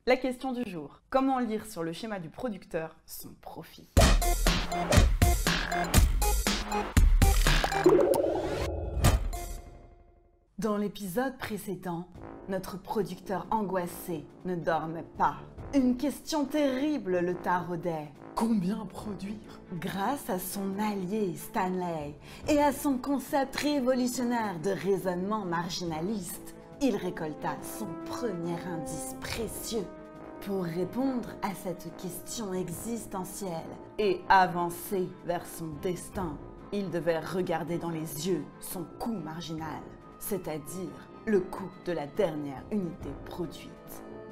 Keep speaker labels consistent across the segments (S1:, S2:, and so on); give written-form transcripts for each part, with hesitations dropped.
S1: La question du jour. Comment lire sur le schéma du producteur son profit? Dans l'épisode précédent, notre producteur angoissé ne dormait pas. Une question terrible le taraudait. Combien produire? Grâce à son allié Stanley et à son concept révolutionnaire de raisonnement marginaliste, il récolta son premier indice précieux pour répondre à cette question existentielle et avancer vers son destin. Il devait regarder dans les yeux son coût marginal, c'est-à-dire le coût de la dernière unité produite.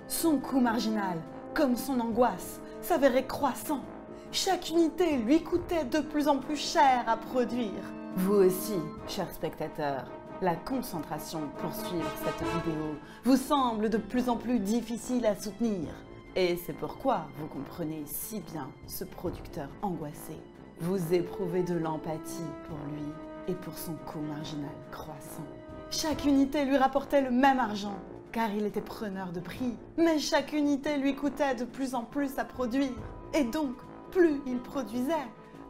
S1: Son coût marginal, comme son angoisse, s'avérait croissant. Chaque unité lui coûtait de plus en plus cher à produire. Vous aussi, chers spectateurs, la concentration pour suivre cette vidéo vous semble de plus en plus difficile à soutenir. Et c'est pourquoi vous comprenez si bien ce producteur angoissé. Vous éprouvez de l'empathie pour lui et pour son coût marginal croissant. Chaque unité lui rapportait le même argent, car il était preneur de prix. Mais chaque unité lui coûtait de plus en plus à produire. Et donc, plus il produisait,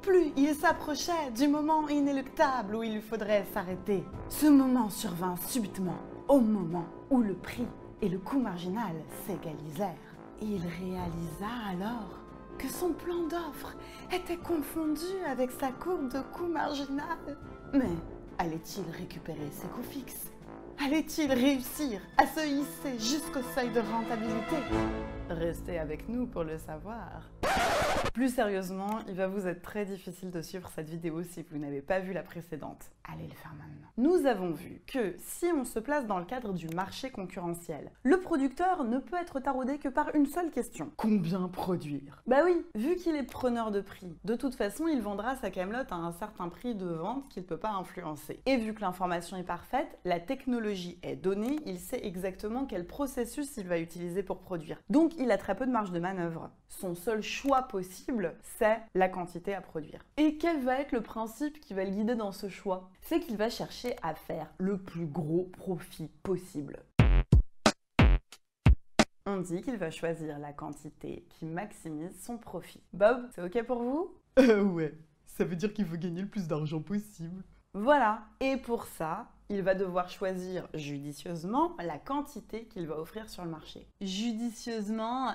S1: plus il s'approchait du moment inéluctable où il faudrait s'arrêter. Ce moment survint subitement, au moment où le prix et le coût marginal s'égalisèrent. Il réalisa alors que son plan d'offre était confondu avec sa courbe de coût marginal. Mais allait-il récupérer ses coûts fixes? Allait-il réussir à se hisser jusqu'au seuil de rentabilité? Restez avec nous pour le savoir. Plus sérieusement, il va vous être très difficile de suivre cette vidéo si vous n'avez pas vu la précédente. Allez le faire maintenant. Nous avons vu que si on se place dans le cadre du marché concurrentiel, le producteur ne peut être taraudé que par une seule question. Combien produire? Bah oui, vu qu'il est preneur de prix, de toute façon, il vendra sa camelote à un certain prix de vente qu'il ne peut pas influencer. Et vu que l'information est parfaite, la technologie est donnée, il sait exactement quel processus il va utiliser pour produire. Donc il a très peu de marge de manœuvre. Son seul choix possible, c'est la quantité à produire. Et quel va être le principe qui va le guider dans ce choix? C'est qu'il va chercher à faire le plus gros profit possible. On dit qu'il va choisir la quantité qui maximise son profit. Bob, c'est ok pour vous?
S2: Ouais, ça veut dire qu'il veut gagner le plus d'argent possible.
S1: Voilà, et pour ça, il va devoir choisir judicieusement la quantité qu'il va offrir sur le marché. Judicieusement,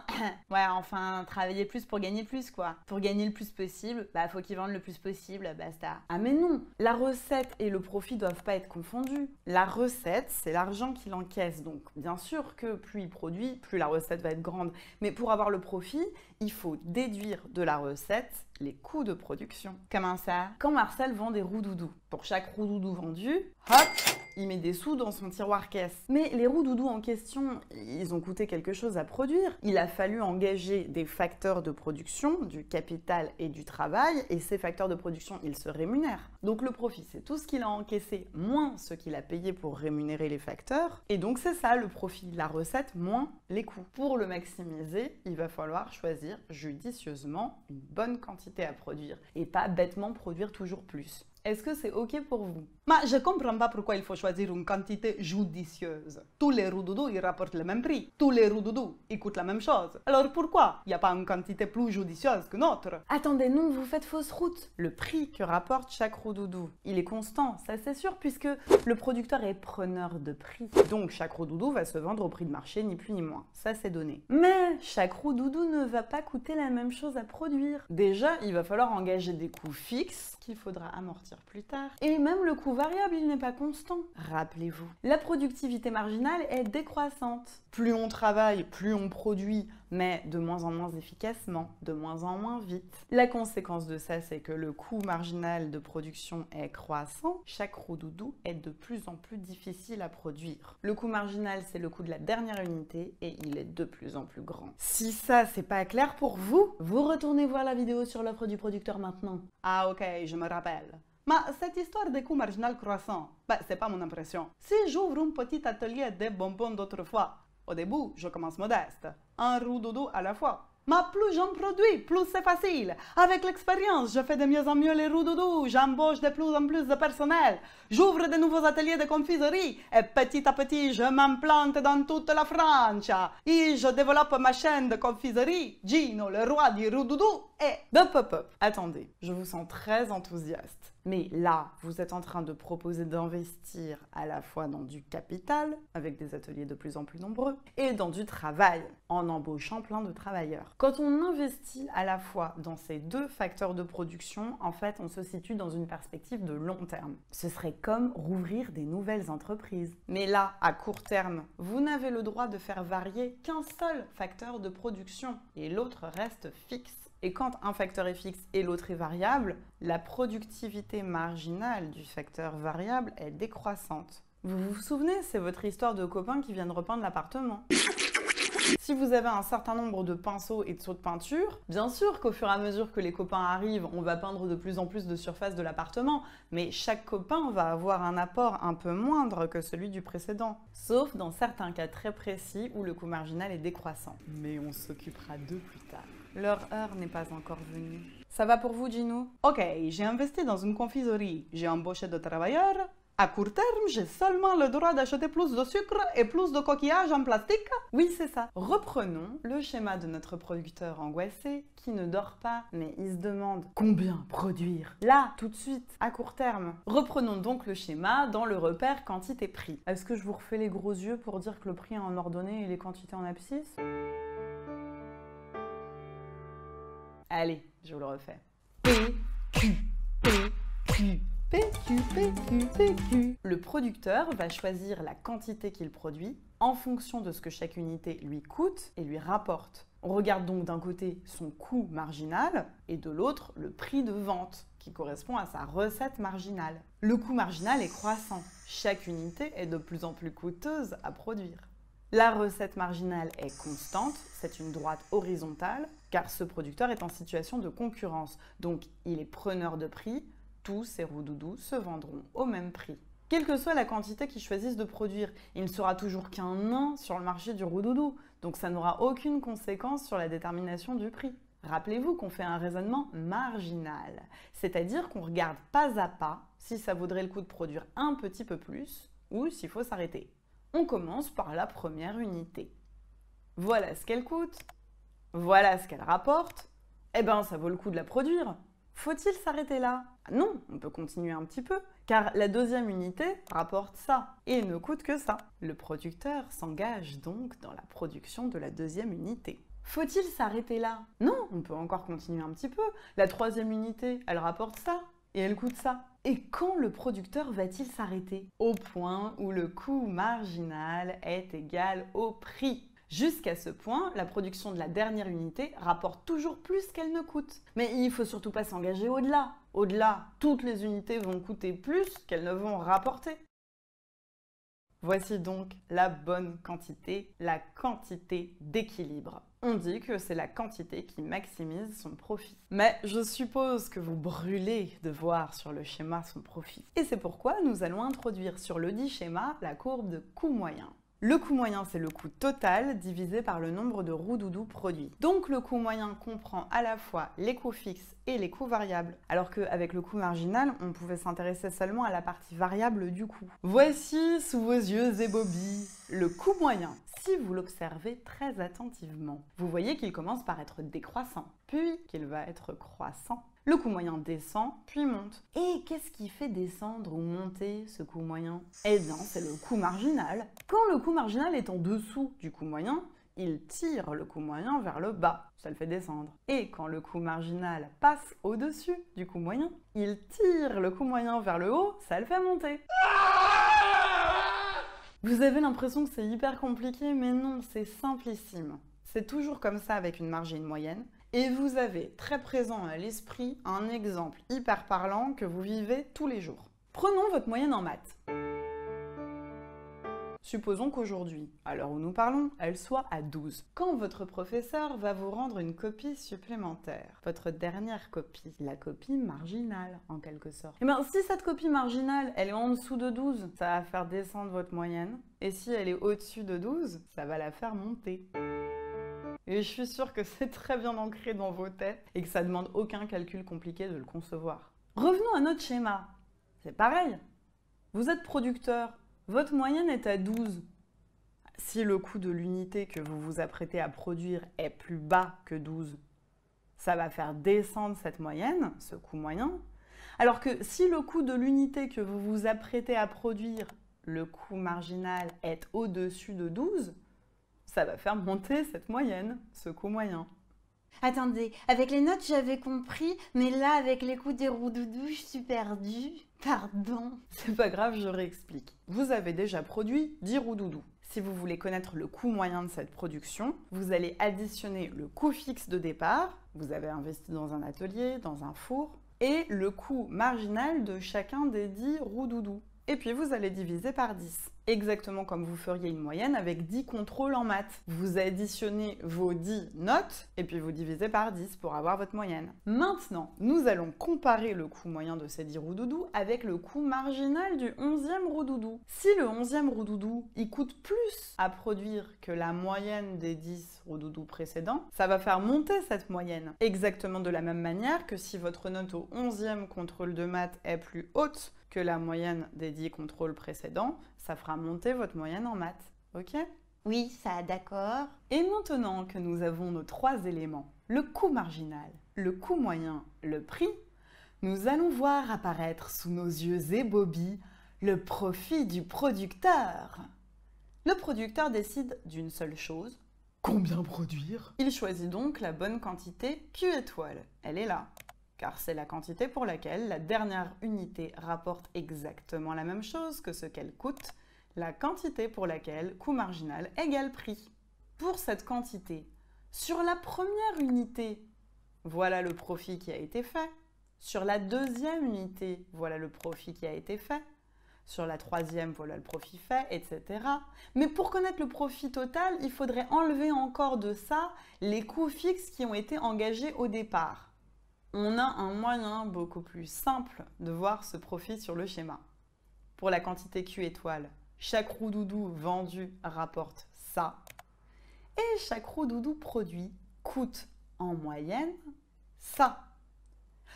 S1: ouais, enfin, travailler plus pour gagner plus, quoi. Pour gagner le plus possible, bah, faut qu'il vende le plus possible, basta. Ah mais non, la recette et le profit doivent pas être confondus. La recette, c'est l'argent qu'il encaisse, donc bien sûr que plus il produit, plus la recette va être grande. Mais pour avoir le profit, il faut déduire de la recette les coûts de production. Comment ça? Quand Marcel vend des roues-doudous, pour chaque roue-doudou vendu, hop, il met des sous dans son tiroir caisse. Mais les roues-doudous en question, ils ont coûté quelque chose à produire. Il a fallu engager des facteurs de production, du capital et du travail, et ces facteurs de production, ils se rémunèrent. Donc le profit, c'est tout ce qu'il a encaissé moins ce qu'il a payé pour rémunérer les facteurs. Et donc c'est ça le profit, la recette moins les coûts. Pour le maximiser, il va falloir choisir judicieusement une bonne quantité à produire et pas bêtement produire toujours plus. Est-ce que c'est ok pour vous?
S3: Mais je comprends pas pourquoi il faut choisir une quantité judicieuse. Tous les roues-doudous, ils rapportent le même prix. Tous les roues-doudous, ils coûtent la même chose. Alors pourquoi il n'y a pas une quantité plus judicieuse que notre?
S1: Attendez, non, vous faites fausse route. Le prix que rapporte chaque roue-doudou, il est constant, ça c'est sûr, puisque le producteur est preneur de prix. Donc chaque roue-doudou va se vendre au prix de marché, ni plus ni moins. Ça c'est donné. Mais chaque roue-doudou ne va pas coûter la même chose à produire. Déjà, il va falloir engager des coûts fixes qu'il faudra amortir plus tard. Et même le coût variable, il n'est pas constant. Rappelez-vous, la productivité marginale est décroissante. Plus on travaille, plus on produit, mais de moins en moins efficacement, de moins en moins vite. La conséquence de ça, c'est que le coût marginal de production est croissant. Chaque roue-doudou est de plus en plus difficile à produire. Le coût marginal, c'est le coût de la dernière unité et il est de plus en plus grand. Si ça, c'est pas clair pour vous, vous retournez voir la vidéo sur l'offre du producteur maintenant.
S3: Ah ok, je me rappelle. Mais cette histoire des coûts marginal croissants, c'est pas mon impression. Si j'ouvre un petit atelier de bonbons d'autrefois, au début, je commence modeste. Un roue-doudou à la fois. Mais plus j'en produis, plus c'est facile. Avec l'expérience, je fais de mieux en mieux les roudoudous, j'embauche de plus en plus de personnel, j'ouvre de nouveaux ateliers de confiserie et petit à petit, je m'implante dans toute la France. Et je développe ma chaîne de confiserie, Gino, le roi du roudoudou et... Hop. Attendez, je vous sens très enthousiaste. Mais là, vous êtes en train de proposer d'investir à la fois dans du capital, avec des ateliers de plus en plus nombreux, et dans du travail, en embauchant plein de travailleurs. Quand on investit à la fois dans ces deux facteurs de production, en fait, on se situe dans une perspective de long terme. Ce serait comme rouvrir des nouvelles entreprises. Mais là, à court terme, vous n'avez le droit de faire varier qu'un seul facteur de production, et l'autre reste fixe. Et quand un facteur est fixe et l'autre est variable, la productivité marginale du facteur variable est décroissante. Vous vous souvenez, c'est votre histoire de copains qui viennent repeindre l'appartement. Si vous avez un certain nombre de pinceaux et de seaux de peinture, bien sûr qu'au fur et à mesure que les copains arrivent, on va peindre de plus en plus de surface de l'appartement, mais chaque copain va avoir un apport un peu moindre que celui du précédent, sauf dans certains cas très précis où le coût marginal est décroissant. Mais on s'occupera d'eux plus tard. Leur heure n'est pas encore venue. Ça va pour vous, Gino? Ok, j'ai investi dans une confiserie, j'ai embauché de travailleurs. À court terme, j'ai seulement le droit d'acheter plus de sucre et plus de coquillages en plastique? Oui, c'est ça. Reprenons le schéma de notre producteur angoissé qui ne dort pas, mais il se demande combien produire? Là, tout de suite, à court terme. Reprenons donc le schéma dans le repère quantité-prix. Est-ce que je vous refais les gros yeux pour dire que le prix est en ordonnée et les quantités en abscisse? Allez, je vous le refais. PQ. Le producteur va choisir la quantité qu'il produit en fonction de ce que chaque unité lui coûte et lui rapporte. On regarde donc d'un côté son coût marginal et de l'autre le prix de vente qui correspond à sa recette marginale. Le coût marginal est croissant. Chaque unité est de plus en plus coûteuse à produire. La recette marginale est constante, c'est une droite horizontale, car ce producteur est en situation de concurrence, donc il est preneur de prix, tous ces roudoudous se vendront au même prix. Quelle que soit la quantité qu'ils choisissent de produire, il ne sera toujours qu'un nain sur le marché du roudoudou, donc ça n'aura aucune conséquence sur la détermination du prix. Rappelez-vous qu'on fait un raisonnement marginal, c'est-à-dire qu'on regarde pas à pas si ça vaudrait le coup de produire un petit peu plus ou s'il faut s'arrêter. On commence par la première unité. Voilà ce qu'elle coûte, voilà ce qu'elle rapporte, eh ben ça vaut le coup de la produire. Faut-il s'arrêter là? Non, on peut continuer un petit peu, car la deuxième unité rapporte ça et ne coûte que ça. Le producteur s'engage donc dans la production de la deuxième unité. Faut-il s'arrêter là? Non, on peut encore continuer un petit peu. La troisième unité, elle rapporte ça et elle coûte ça. Et quand le producteur va-t-il s'arrêter? Au point où le coût marginal est égal au prix. Jusqu'à ce point, la production de la dernière unité rapporte toujours plus qu'elle ne coûte. Mais il ne faut surtout pas s'engager au-delà. Au-delà, toutes les unités vont coûter plus qu'elles ne vont rapporter. Voici donc la bonne quantité, la quantité d'équilibre. On dit que c'est la quantité qui maximise son profit. Mais je suppose que vous brûlez de voir sur le schéma son profit. Et c'est pourquoi nous allons introduire sur le dit schéma la courbe de coût moyen. Le coût moyen, c'est le coût total divisé par le nombre de roudoudous produits. Donc le coût moyen comprend à la fois les coûts fixes et les coûts variables, alors qu'avec le coût marginal, on pouvait s'intéresser seulement à la partie variable du coût. Voici sous vos yeux ébobis le coût moyen. Si vous l'observez très attentivement, vous voyez qu'il commence par être décroissant, puis qu'il va être croissant. Le coût moyen descend, puis monte. Et qu'est-ce qui fait descendre ou monter ce coût moyen? Eh bien, c'est le coût marginal. Quand le coût marginal est en dessous du coût moyen, il tire le coût moyen vers le bas, ça le fait descendre. Et quand le coût marginal passe au-dessus du coût moyen, il tire le coût moyen vers le haut, ça le fait monter. Vous avez l'impression que c'est hyper compliqué, mais non, c'est simplissime. C'est toujours comme ça avec une marge et une moyenne. Et vous avez très présent à l'esprit un exemple hyper parlant que vous vivez tous les jours. Prenons votre moyenne en maths. Supposons qu'aujourd'hui, à l'heure où nous parlons, elle soit à 12. Quand votre professeur va vous rendre une copie supplémentaire, votre dernière copie, la copie marginale en quelque sorte, et bien si cette copie marginale, elle est en dessous de 12, ça va faire descendre votre moyenne. Et si elle est au-dessus de 12, ça va la faire monter. Et je suis sûre que c'est très bien ancré dans vos têtes et que ça ne demande aucun calcul compliqué de le concevoir. Revenons à notre schéma. C'est pareil. Vous êtes producteur, votre moyenne est à 12. Si le coût de l'unité que vous vous apprêtez à produire est plus bas que 12, ça va faire descendre cette moyenne, ce coût moyen. Alors que si le coût de l'unité que vous vous apprêtez à produire, le coût marginal, est au-dessus de 12, ça va faire monter cette moyenne, ce coût moyen.
S4: Attendez, avec les notes j'avais compris, mais là avec les coups des roudoudous, je suis perdue. Pardon.
S3: C'est pas grave, je réexplique. Vous avez déjà produit 10 roudoudous. Si vous voulez connaître le coût moyen de cette production, vous allez additionner le coût fixe de départ, vous avez investi dans un atelier, dans un four, et le coût marginal de chacun des 10 roudoudous. Et puis vous allez diviser par 10. Exactement comme vous feriez une moyenne avec 10 contrôles en maths. Vous additionnez vos 10 notes et puis vous divisez par 10 pour avoir votre moyenne. Maintenant, nous allons comparer le coût moyen de ces 10 roudoudous avec le coût marginal du 11e roudoudou. Si le 11e roudoudou, il coûte plus à produire que la moyenne des 10 roudoudous précédents, ça va faire monter cette moyenne. Exactement de la même manière que si votre note au 11e contrôle de maths est plus haute que la moyenne des 10 contrôles précédents, ça fera monter votre moyenne en maths, ok?
S4: Oui, ça, d'accord.
S3: Et maintenant que nous avons nos 3 éléments, le coût marginal, le coût moyen, le prix, nous allons voir apparaître sous nos yeux ébobis le profit du producteur. Le producteur décide d'une seule chose.
S2: Combien produire?
S3: Il choisit donc la bonne quantité Q étoile. Elle est là. Car c'est la quantité pour laquelle la dernière unité rapporte exactement la même chose que ce qu'elle coûte, la quantité pour laquelle coût marginal égale prix. Pour cette quantité, sur la première unité, voilà le profit qui a été fait. Sur la deuxième unité, voilà le profit qui a été fait. Sur la troisième, voilà le profit fait, etc. Mais pour connaître le profit total, il faudrait enlever encore de ça les coûts fixes qui ont été engagés au départ. On a un moyen beaucoup plus simple de voir ce profit sur le schéma. Pour la quantité Q étoile, chaque roudoudou vendu rapporte ça. Et chaque roudoudou produit coûte en moyenne ça.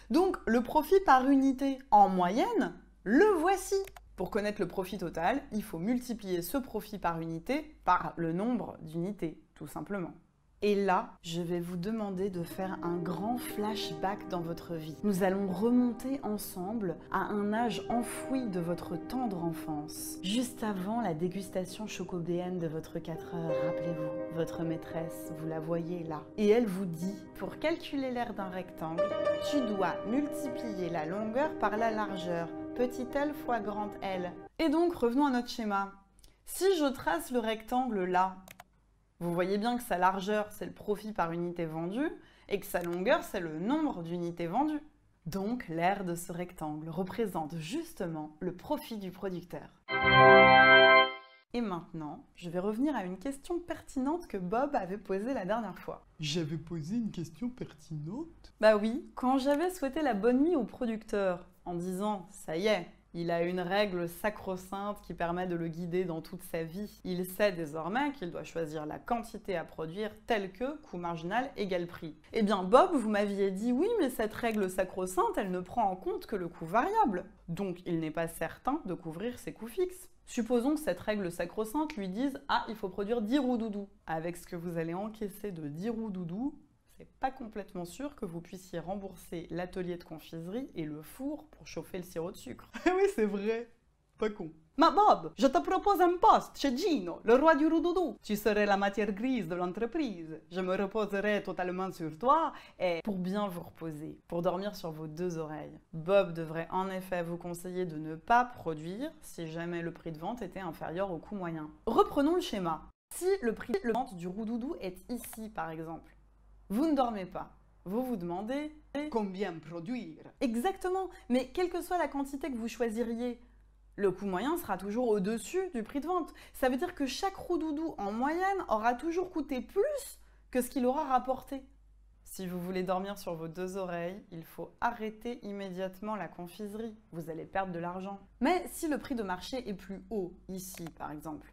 S3: Donc le profit par unité en moyenne, le voici. Pour connaître le profit total, il faut multiplier ce profit par unité par le nombre d'unités, tout simplement. Et là, je vais vous demander de faire un grand flashback dans votre vie. Nous allons remonter ensemble à un âge enfoui de votre tendre enfance. Juste avant la dégustation chocobéenne de votre 4 heures, rappelez-vous, votre maîtresse, vous la voyez là. Et elle vous dit, pour calculer l'aire d'un rectangle, tu dois multiplier la longueur par la largeur, petit L fois grand L. Et donc, revenons à notre schéma. Si je trace le rectangle là, vous voyez bien que sa largeur, c'est le profit par unité vendue, et que sa longueur, c'est le nombre d'unités vendues. Donc, l'aire de ce rectangle représente justement le profit du producteur. Et maintenant, je vais revenir à une question pertinente que Bob avait posée la dernière fois.
S2: J'avais posé une question pertinente?
S3: Bah oui, quand j'avais souhaité la bonne nuit au producteur, en disant « ça y est », il a une règle sacro-sainte qui permet de le guider dans toute sa vie. Il sait désormais qu'il doit choisir la quantité à produire telle que coût marginal égale prix. Eh bien Bob, vous m'aviez dit oui, mais cette règle sacro-sainte, elle ne prend en compte que le coût variable. Donc il n'est pas certain de couvrir ses coûts fixes. Supposons que cette règle sacro-sainte lui dise « Ah, il faut produire 10 roudoudous ». Avec ce que vous allez encaisser de 10 roudoudous, c'est pas complètement sûr que vous puissiez rembourser l'atelier de confiserie et le four pour chauffer le sirop de sucre.
S2: Oui, c'est vrai. Pas con.
S3: Ma Bob, je te propose un poste chez Gino, le roi du roudoudou. Tu serais la matière grise de l'entreprise. Je me reposerai totalement sur toi et pour bien vous reposer, pour dormir sur vos 2 oreilles. Bob devrait en effet vous conseiller de ne pas produire si jamais le prix de vente était inférieur au coût moyen. Reprenons le schéma. Si le prix de vente du roudoudou est ici par exemple, vous ne dormez pas. Vous vous demandez
S2: combien produire?
S3: Exactement, mais quelle que soit la quantité que vous choisiriez, le coût moyen sera toujours au-dessus du prix de vente. Ça veut dire que chaque roudoudou en moyenne aura toujours coûté plus que ce qu'il aura rapporté. Si vous voulez dormir sur vos 2 oreilles, il faut arrêter immédiatement la confiserie. Vous allez perdre de l'argent. Mais si le prix de marché est plus haut, ici par exemple,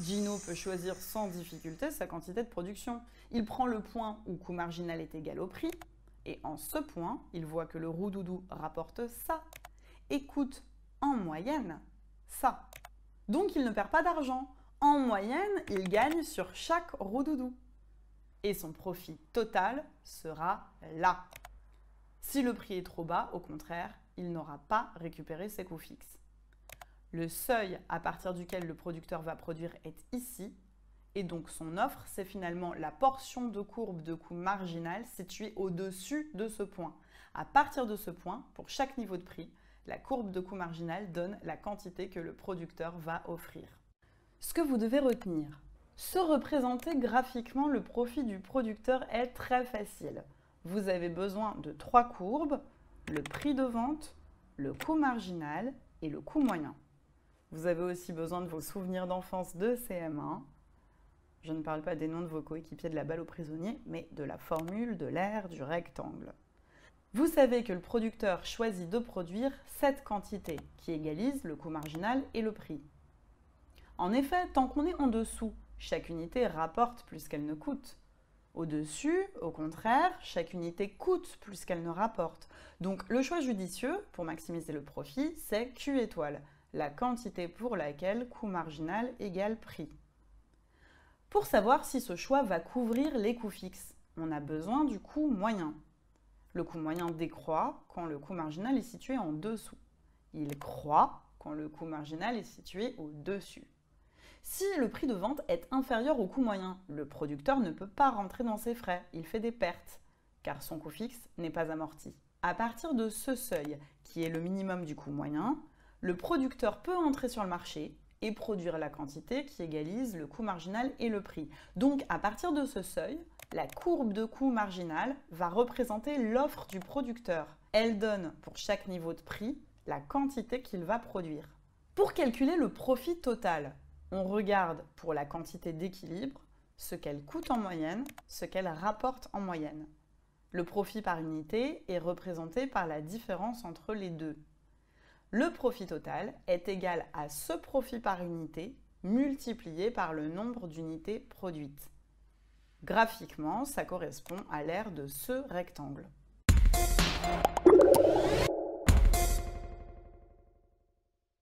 S3: Gino peut choisir sans difficulté sa quantité de production. Il prend le point où coût marginal est égal au prix, et en ce point, il voit que le roux-doudou rapporte ça, et coûte en moyenne ça. Donc il ne perd pas d'argent. En moyenne, il gagne sur chaque roux-doudou. Et son profit total sera là. Si le prix est trop bas, au contraire, il n'aura pas récupéré ses coûts fixes. Le seuil à partir duquel le producteur va produire est ici, et donc son offre, c'est finalement la portion de courbe de coût marginal située au-dessus de ce point. À partir de ce point, pour chaque niveau de prix, la courbe de coût marginal donne la quantité que le producteur va offrir. Ce que vous devez retenir, se représenter graphiquement le profit du producteur est très facile. Vous avez besoin de 3 courbes, le prix de vente, le coût marginal et le coût moyen. Vous avez aussi besoin de vos souvenirs d'enfance de CM1. Je ne parle pas des noms de vos coéquipiers de la balle aux prisonniers, mais de la formule de l'aire du rectangle. Vous savez que le producteur choisit de produire cette quantité qui égalise le coût marginal et le prix. En effet, tant qu'on est en dessous, chaque unité rapporte plus qu'elle ne coûte. Au-dessus, au contraire, chaque unité coûte plus qu'elle ne rapporte. Donc le choix judicieux, pour maximiser le profit, c'est Q étoile, la quantité pour laquelle coût marginal égale prix. Pour savoir si ce choix va couvrir les coûts fixes, on a besoin du coût moyen. Le coût moyen décroît quand le coût marginal est situé en dessous. Il croît quand le coût marginal est situé au-dessus. Si le prix de vente est inférieur au coût moyen, le producteur ne peut pas rentrer dans ses frais, il fait des pertes, car son coût fixe n'est pas amorti. À partir de ce seuil, qui est le minimum du coût moyen, le producteur peut entrer sur le marché et produire la quantité qui égalise le coût marginal et le prix. Donc, à partir de ce seuil, la courbe de coût marginal va représenter l'offre du producteur. Elle donne pour chaque niveau de prix la quantité qu'il va produire. Pour calculer le profit total, on regarde pour la quantité d'équilibre ce qu'elle coûte en moyenne, ce qu'elle rapporte en moyenne. Le profit par unité est représenté par la différence entre les deux. Le profit total est égal à ce profit par unité multiplié par le nombre d'unités produites. Graphiquement, ça correspond à l'aire de ce rectangle.